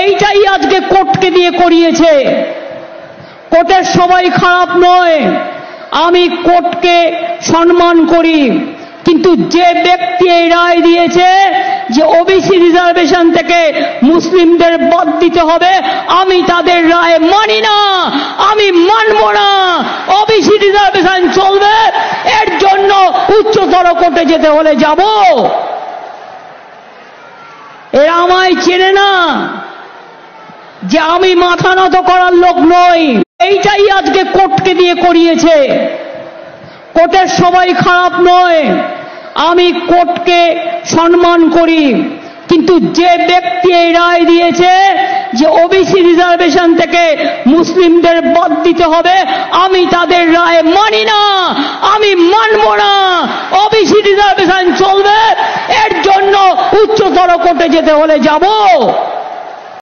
এইটাই আজকে কোর্টকে দিয়ে করিয়েছে। কোর্টের সবাই খারাপ নয়, আমি কোর্টকে সম্মান করি, কিন্তু যে ব্যক্তি এই রায় দিয়েছে যে ওবিসি রিজার্ভেশন থেকে মুসলিমদের বাদ দিতে হবে, আমি তাদের রায় মানি না, আমি মানব না। ওবিসি রিজার্ভেশন চলবে, এর জন্য উচ্চতর কোর্টে যেতে হলে যাব। এরা আমায় চেনে না যে আমি মাথা নত করার লোক নই। এইটাই আজকে কোর্টকে দিয়ে করিয়েছে। কোর্টের সবাই খারাপ নয়, আমি কোর্টকে সম্মান করি, কিন্তু যে ব্যক্তি এই রায় দিয়েছে যে ওবিসি রিজার্ভেশন থেকে মুসলিমদের বাদ দিতে হবে, আমি তাদের রায় মানি না, আমি মানব না। ওবিসি রিজার্ভেশন চলবে, এর জন্য উচ্চতর কোর্টে যেতে হলে যাব।